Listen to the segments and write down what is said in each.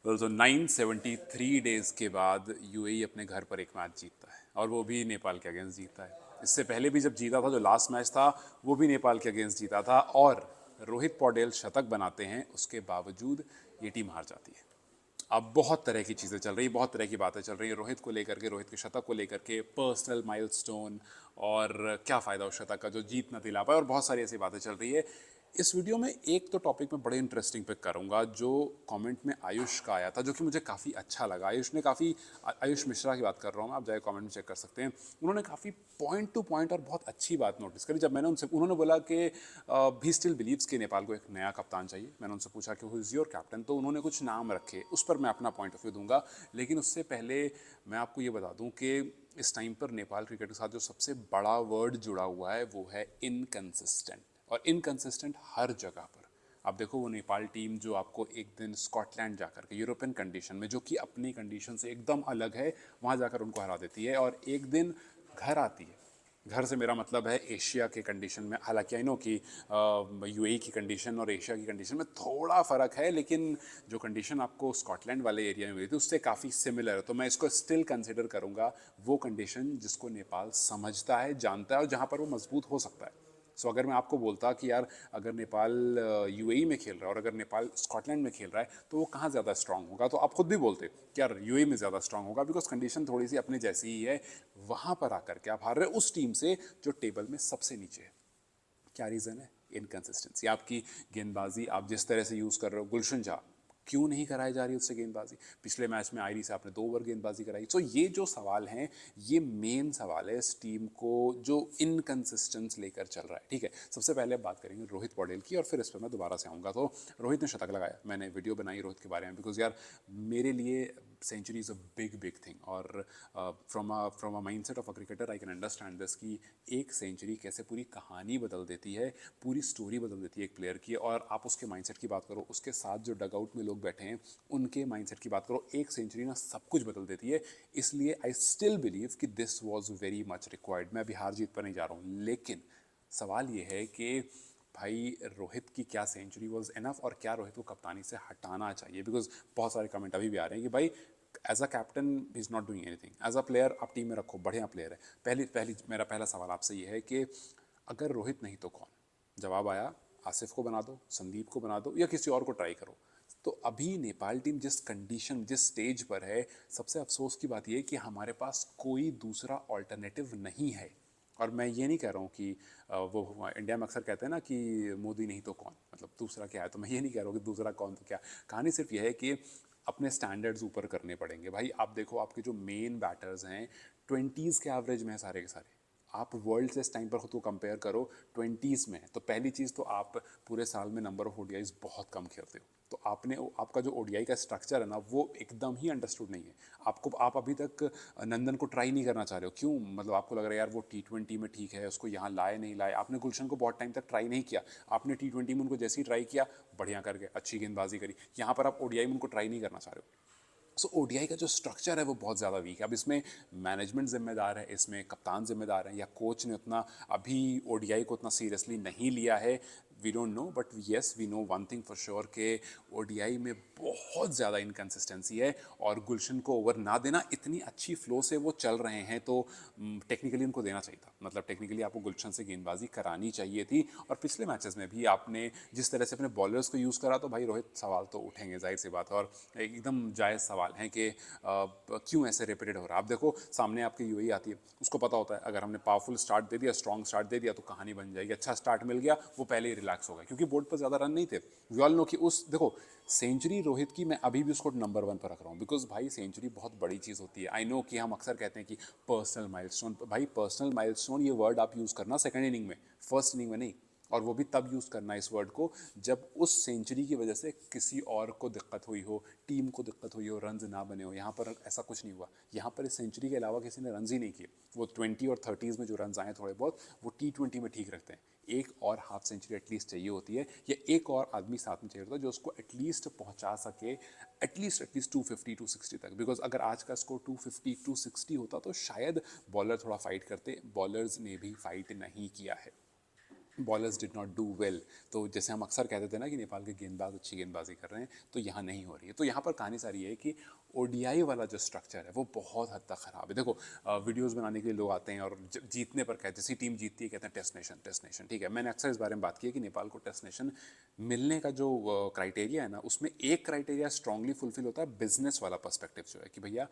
तो 973 डेज़ के बाद यूएई अपने घर पर एक मैच जीतता है और वो भी नेपाल के अगेंस्ट जीतता है। इससे पहले भी जब जीता था, जो लास्ट मैच था, वो भी नेपाल के अगेंस्ट जीता था और रोहित पौडेल शतक बनाते हैं, उसके बावजूद ये टीम हार जाती है। अब बहुत तरह की चीज़ें चल रही हैं, बहुत तरह की बातें चल रही हैं रोहित को लेकर के, रोहित के शतक को लेकर के, पर्सनल माइलस्टोन और क्या फ़ायदा उस शतक का जो जीत न दिला पाए, और बहुत सारी ऐसी बातें चल रही है। इस वीडियो में एक तो टॉपिक में बड़े इंटरेस्टिंग पिक करूंगा जो कमेंट में आयुष का आया था, जो कि मुझे काफ़ी अच्छा लगा। आयुष ने काफ़ी, आयुष मिश्रा की बात कर रहा हूँ मैं, आप जाए कमेंट में चेक कर सकते हैं। उन्होंने काफ़ी पॉइंट टू पॉइंट और बहुत अच्छी बात नोटिस करी। जब मैंने उनसे, उन्होंने बोला कि भी स्टिल बिलीव्स कि नेपाल को एक नया कप्तान चाहिए। मैंने उनसे पूछा कि हु इज़ योर कैप्टन, तो उन्होंने कुछ नाम रखे, उस पर मैं अपना पॉइंट ऑफ व्यू दूंगा। लेकिन उससे पहले मैं आपको ये बता दूं कि इस टाइम पर नेपाल क्रिकेट के साथ जो सबसे बड़ा वर्ड जुड़ा हुआ है वो है इनकंसिस्टेंट। और इनकंसिस्टेंट हर जगह पर। आप देखो वो नेपाल टीम जो आपको एक दिन स्कॉटलैंड जाकर के यूरोपियन कंडीशन में, जो कि अपनी कंडीशन से एकदम अलग है, वहाँ जाकर उनको हरा देती है, और एक दिन घर आती है। घर से मेरा मतलब है एशिया के कंडीशन में। हालांकि आई नो कि यूएई की कंडीशन और एशिया की कंडीशन में थोड़ा फ़र्क है, लेकिन जो कंडीशन आपको स्कॉटलैंड वाले एरिया में मिली थी उससे काफ़ी सिमिलर है। तो मैं इसको स्टिल कंसिडर करूँगा वो कंडीशन जिसको नेपाल समझता है, जानता है, और जहाँ पर वो मजबूत हो सकता है। सो अगर मैं आपको बोलता कि यार अगर नेपाल यूएई में खेल रहा है और अगर नेपाल स्कॉटलैंड में खेल रहा है, तो वो कहाँ ज़्यादा स्ट्रांग होगा, तो आप खुद भी बोलते कि यार यूएई में ज़्यादा स्ट्रांग होगा, बिकॉज कंडीशन थोड़ी सी अपने जैसी ही है। वहाँ पर आकर के आप हार रहे उस टीम से जो टेबल में सबसे नीचे है। क्या रीज़न है? इनकंसिस्टेंसी। आपकी गेंदबाजी आप जिस तरह से यूज़ कर रहे हो, गुलशन शाह क्यों नहीं कराई जा रही उससे गेंदबाजी? पिछले मैच में आयरी से आपने 2 ओवर गेंदबाजी कराई। तो ये जो सवाल हैं, ये मेन सवाल है इस टीम को जो इनकंसिस्टेंस लेकर चल रहा है। ठीक है, सबसे पहले बात करेंगे रोहित पौडेल की और फिर इस पर मैं दोबारा से आऊँगा। तो रोहित ने शतक लगाया, मैंने वीडियो बनाई रोहित के बारे में, बिकॉज यार मेरे लिए century is a big thing. और from a mindset of a cricketer I can understand this कि एक सेंचुरी कैसे पूरी कहानी बदल देती है, पूरी स्टोरी बदल देती है एक प्लेयर की। और आप उसके माइंडसेट की बात करो, उसके साथ जो डगआउट में लोग बैठे हैं उनके माइंडसेट की बात करो, एक सेंचुरी ना सब कुछ बदल देती है। इसलिए आई स्टिल बिलीव कि this was very much required. मैं अभी हार जीत पर नहीं जा रहा हूँ, लेकिन सवाल ये है कि भाई रोहित की क्या सेंचुरी वॉज एनफ, और क्या रोहित को कप्तानी से हटाना चाहिए? बिकॉज बहुत सारे कमेंट अभी भी आ रहे हैं कि भाई as a captain he is not doing anything, as a player आप टीम में रखो, बढ़िया प्लेयर है। पहली पहली मेरा पहला सवाल आपसे ये है कि अगर रोहित नहीं तो कौन? जवाब आया, आसिफ को बना दो, संदीप को बना दो, या किसी और को ट्राई करो। तो अभी नेपाल टीम जिस कंडीशन, जिस स्टेज पर है, सबसे अफसोस की बात यह है कि हमारे पास कोई दूसरा ऑल्टरनेटिव नहीं है। और मैं ये नहीं कह रहा हूँ कि वो इंडिया में अक्सर कहते हैं ना कि मोदी नहीं तो कौन, मतलब दूसरा क्या है, तो मैं ये नहीं कह रहा हूँ कि दूसरा कौन तो क्या। कहानी सिर्फ यह है कि अपने स्टैंडर्ड्स ऊपर करने पड़ेंगे। भाई आप देखो, आपके जो मेन बैटर्स हैं 20s के एवरेज में है सारे के सारे। आप वर्ल्ड से इस टाइम पर खुद को कंपेयर करो, 20s में है। तो पहली चीज़ तो आप पूरे साल में नंबर ऑफ ओडीआईज बहुत कम खेलते हो, तो आपने, आपका जो ओडीआई का स्ट्रक्चर है ना, वो एकदम ही अंडरस्टूड नहीं है। आपको, आप अभी तक नंदन को ट्राई नहीं करना चाह रहे हो, क्यों? मतलब आपको लग रहा है यार वो T20 में ठीक है, उसको यहाँ लाए नहीं लाए। आपने गुलशन को बहुत टाइम तक ट्राई नहीं किया, आपने T20 में उनको जैसे ही ट्राई किया, बढ़िया करके अच्छी गेंदबाजी करी। यहाँ पर आप ओडीआई में उनको ट्राई नहीं करना चाह रहे हो। सो ओडीआई का जो स्ट्रक्चर है वो बहुत ज़्यादा वीक है। अब इसमें मैनेजमेंट जिम्मेदार है, इसमें कप्तान जिम्मेदार है, या कोच ने उतना अभी ओडीआई को उतना सीरियसली नहीं लिया है, we don't know. But yes, we know one thing for sure के ओडीआई में बहुत ज़्यादा इनकन्सिस्टेंसी है। और गुलशन को ओवर ना देना, इतनी अच्छी फ्लो से वो चल रहे हैं, तो टेक्निकली उनको देना चाहिए था। मतलब टेक्निकली आपको गुलशन से गेंदबाजी करानी चाहिए थी। और पिछले मैचेस में भी आपने जिस तरह से अपने बॉलर्स को यूज़ करा, तो भाई रोहित सवाल तो उठेंगे, जाहिर सी बात है। और एकदम जायज़ सवाल हैं कि क्यों ऐसे रिपीटेड हो रहा है। आप देखो सामने आपकी यूएई आती है, उसको पता होता है अगर हमने पावरफुल स्टार्ट दे दिया, स्ट्रॉन्ग स्टार्ट दे दिया, तो कहानी बन जाएगी। अच्छा स्टार्ट मिल गया, वो पहले ही रिलैक्स हो गए, क्योंकि बोर्ड पर ज़्यादा रन नहीं थे। वी ऑल नो कि उस, देखो सेंचुरी रोहित की मैं अभी भी उसको नंबर 1 पर रख रहा हूँ, बिकॉज भाई सेंचुरी बहुत बड़ी चीज़ होती है। आई नो कि हम अक्सर कहते हैं कि पर्सनल माइलस्टोन, भाई पर्सनल माइलस्टोन ये वर्ड आप यूज़ करना सेकंड इनिंग में, फर्स्ट इनिंग में नहीं। और वो भी तब यूज़ करना है इस वर्ड को जब उस सेंचुरी की वजह से किसी और को दिक्कत हुई हो, टीम को दिक्कत हुई हो, रन्स ना बने हो। यहाँ पर ऐसा कुछ नहीं हुआ। यहाँ पर इस सेंचुरी के अलावा किसी ने रन्स ही नहीं किए। वो 20 और 30s में जो रन्स आए थोड़े बहुत, वो T20 में ठीक रखते हैं। एक और हाफ सेंचुरी एटलीस्ट चाहिए होती है, या एक और आदमी साथ में चाहिए होता है जो उसको एटलीस्ट पहुंचा सके, एटलीस्ट 250 260 तक। बिकॉज अगर आज का स्कोर 250 260 होता तो शायद बॉलर थोड़ा फाइट करते, बॉलर्स ने भी फाइट नहीं किया है। Bowlers did not do well. तो जैसे हम अक्सर कहते थे ना कि नेपाल के गेंदबाज अच्छी गेंदबाजी कर रहे हैं, तो यहाँ नहीं हो रही है। तो यहाँ पर कहानी सारी है कि ओडीआई वाला जो स्ट्रक्चर है वो बहुत हद तक ख़राब है। देखो वीडियोस बनाने के लिए लोग आते हैं और जीतने पर कहते, जैसी टीम जीतती है कहते हैं टेस्ट नेशन, टेस्ट नेशन। ठीक है, मैंने अक्सर इस बारे में बात की है कि नेपाल को टेस्ट नेशन मिलने का जो क्राइटेरिया है ना, उसमें एक क्राइटेरिया स्ट्रांगली फुलफिल होता है, बिजनेस वाला पर्सपेक्टिव जो है कि भैया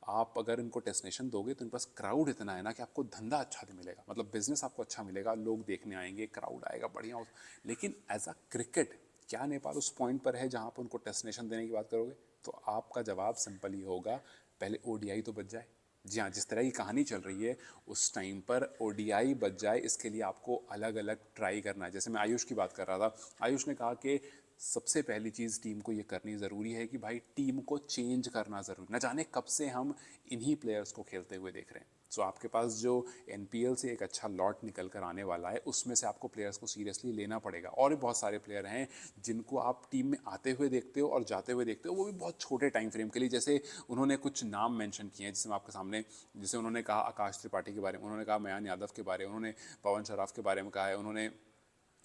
आप अगर इनको टेस्ट नेशन दोगे तो इनके पास क्राउड इतना है ना कि आपको धंधा अच्छा भी मिलेगा, मतलब बिजनेस आपको अच्छा मिलेगा, लोग देखने आएंगे, क्राउड आएगा बढ़िया। लेकिन एज अ क्रिकेट क्या नेपाल उस पॉइंट पर है जहां आप उनको टेस्ट नेशन देने की बात करोगे? तो आपका जवाब सिंपल ही होगा, पहले ओडीआई तो बच जाए। जी हाँ, जिस तरह की कहानी चल रही है उस टाइम पर ओडीआई बच जाए, इसके लिए आपको अलग अलग ट्राई करना है। जैसे मैं आयुष की बात कर रहा था, आयुष ने कहा कि सबसे पहली चीज़ टीम को ये करनी ज़रूरी है कि भाई टीम को चेंज करना ज़रूरी। न जाने कब से हम इन्हीं प्लेयर्स को खेलते हुए देख रहे हैं। सो आपके पास जो एनपीएल से एक अच्छा लॉट निकल कर आने वाला है, उसमें से आपको प्लेयर्स को सीरियसली लेना पड़ेगा। और भी बहुत सारे प्लेयर हैं जिनको आप टीम में आते हुए देखते हो और जाते हुए देखते हो, वो भी बहुत छोटे टाइम फ्रेम के लिए। जैसे उन्होंने कुछ नाम मेंशन किए हैं, जैसे मैं आपके सामने, जैसे उन्होंने कहा आकाश त्रिपाठी के बारे में, उन्होंने कहा मयान यादव के बारे में, उन्होंने पवन शराफ के बारे में कहा है, उन्होंने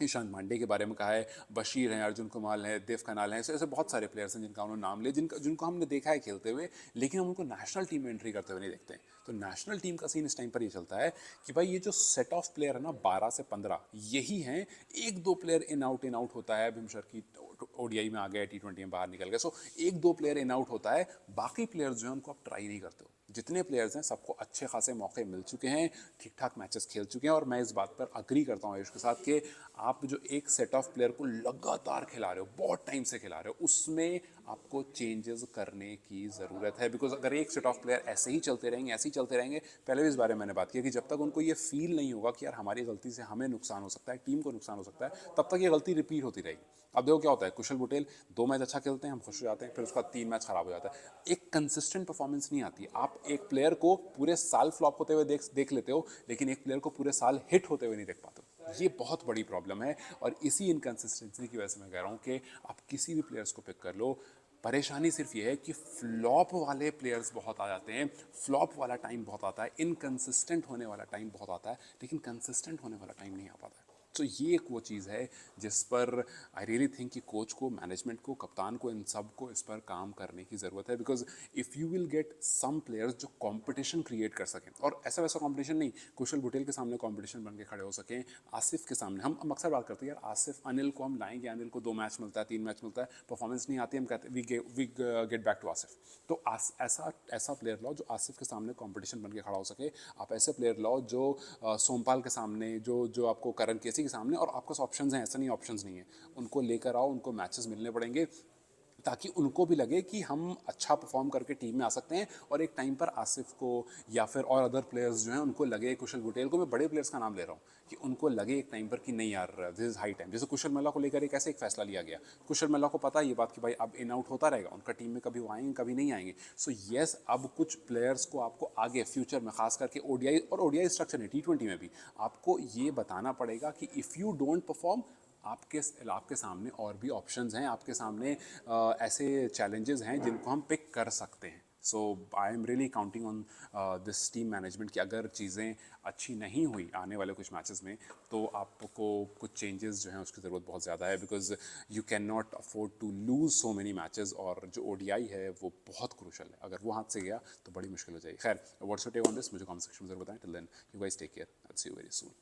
ईशान पांडे के बारे में कहा है, बशीर हैं, अर्जुन कुमार हैं, देव कनाल हैं, ऐसे बहुत सारे प्लेयर्स हैं जिनका उन्होंने नाम लिया, जिनको हमने देखा है खेलते हुए, लेकिन हम उनको नेशनल टीम में एंट्री करते हुए नहीं देखते हैं। तो नेशनल टीम का सीन इस टाइम पर ये चलता है कि भाई ये जो सेट ऑफ प्लेयर है ना 12 से 15 यही हैं, एक दो प्लेयर इन आउट होता है, भीमशर की ओडीआई में आ गया, टी20 में बाहर निकल गया, सो एक दो प्लेयर इन आउट होता है, बाकी प्लेयर्स जो है उनको आप ट्राई नहीं करते हो। जितने प्लेयर्स हैं सबको अच्छे खासे मौके मिल चुके हैं, ठीक ठाक मैचेस खेल चुके हैं, और मैं इस बात पर अग्री करता हूँ आयुष के साथ कि आप जो एक सेट ऑफ प्लेयर को लगातार खिला रहे हो, बहुत टाइम से खिला रहे हो, उसमें आपको चेंजेस करने की ज़रूरत है। बिकॉज अगर एक सेट ऑफ प्लेयर ऐसे ही चलते रहेंगे, ऐसे ही चलते रहेंगे, पहले भी इस बारे में मैंने बात की कि जब तक उनको ये फील नहीं होगा कि यार हमारी गलती से हमें नुकसान हो सकता है, टीम को नुकसान हो सकता है, तब तक ये गलती रिपीट होती रहेगी। अब देखो क्या होता है, कुशल बुटेल 2 मैच अच्छा खेलते हैं, हम खुश हो जाते हैं, फिर उसका 3 मैच खराब हो जाता है। एक कंसिस्टेंट परफॉर्मेंस नहीं आती। आप एक प्लेयर को पूरे साल फ्लॉप होते हुए देख लेते हो, लेकिन एक प्लेयर को पूरे साल हिट होते हुए नहीं देख पाते हो। ये बहुत बड़ी प्रॉब्लम है, और इसी इनकंसिस्टेंसी की वजह से मैं कह रहा हूँ कि आप किसी भी प्लेयर्स को पिक कर लो, परेशानी सिर्फ ये है कि फ्लॉप वाले प्लेयर्स बहुत आ जाते हैं, फ्लॉप वाला टाइम बहुत आता है, इनकंसिस्टेंट होने वाला टाइम बहुत आता है, लेकिन कंसिस्टेंट होने वाला टाइम नहीं आ पाता है। तो ये एक वो चीज़ है जिस पर आई रियली थिंक कि कोच को, मैनेजमेंट को, कप्तान को, इन सब को इस पर काम करने की ज़रूरत है। Because if you will get some players जो कंपटीशन क्रिएट कर सकें, और ऐसा वैसा कंपटीशन नहीं, कुशल बुटेल के सामने कंपटीशन बन के खड़े हो सकें, आसिफ के सामने। हम अक्सर बात करते हैं यार आसिफ, अनिल को हम लाएंगे, अनिल को 2 मैच मिलता है, 3 मैच मिलता है, परफॉर्मेंस नहीं आती, हम कहते हैं we get back to Asif. तो ऐसा प्लेयर लाओ जो आसिफ के सामने कंपटीशन बन के खड़ा हो सके। आप ऐसे प्लेयर लाओ जो सोमपाल के सामने, जो आपको करण केसी के सामने, और आपके पास ऑप्शंस हैं, ऐसा नहीं ऑप्शंस नहीं है, उनको लेकर आओ, उनको मैचेस मिलने पड़ेंगे, ताकि उनको भी लगे कि हम अच्छा परफॉर्म करके टीम में आ सकते हैं। और एक टाइम पर आसिफ को या फिर और अदर प्लेयर्स जो हैं उनको लगे, कुशल बुटेल को, मैं बड़े प्लेयर्स का नाम ले रहा हूँ, कि उनको लगे एक टाइम पर कि नहीं यार दिस इज़ हाई टाइम। जैसे कुशल मेला को लेकर एक ऐसे एक फैसला लिया गया, कुशल मेला को पता है ये बात कि भाई अब इन आउट होता रहेगा, उनका टीम में कभी वो आएंगे कभी नहीं आएंगे। सो येस, अब कुछ प्लेयर्स को आपको आगे फ्यूचर में, खास करके ओडीआई, और ओडीआई स्ट्रक्चर है टी20 में भी, आपको ये बताना पड़ेगा कि इफ़ यू डोंट परफॉर्म, आपके सामने और भी ऑप्शंस हैं, आपके सामने ऐसे चैलेंजेस हैं जिनको हम पिक कर सकते हैं। So I am really counting on this team management कि अगर चीज़ें अच्छी नहीं हुई आने वाले कुछ मैचेस में, तो आपको कुछ चेंजेस जो हैं उसकी ज़रूरत बहुत ज़्यादा है। Because you can not afford to lose so many matches, और जो ओडीआई है वो बहुत क्रूशल है, अगर वो हाथ से गया तो बड़ी मुश्किल हो जाएगी। खैर, what's your take on this, मुझे कमेंट सेक्शन में ज़रूर बताएं। Till then you guys take care, I will see you very soon.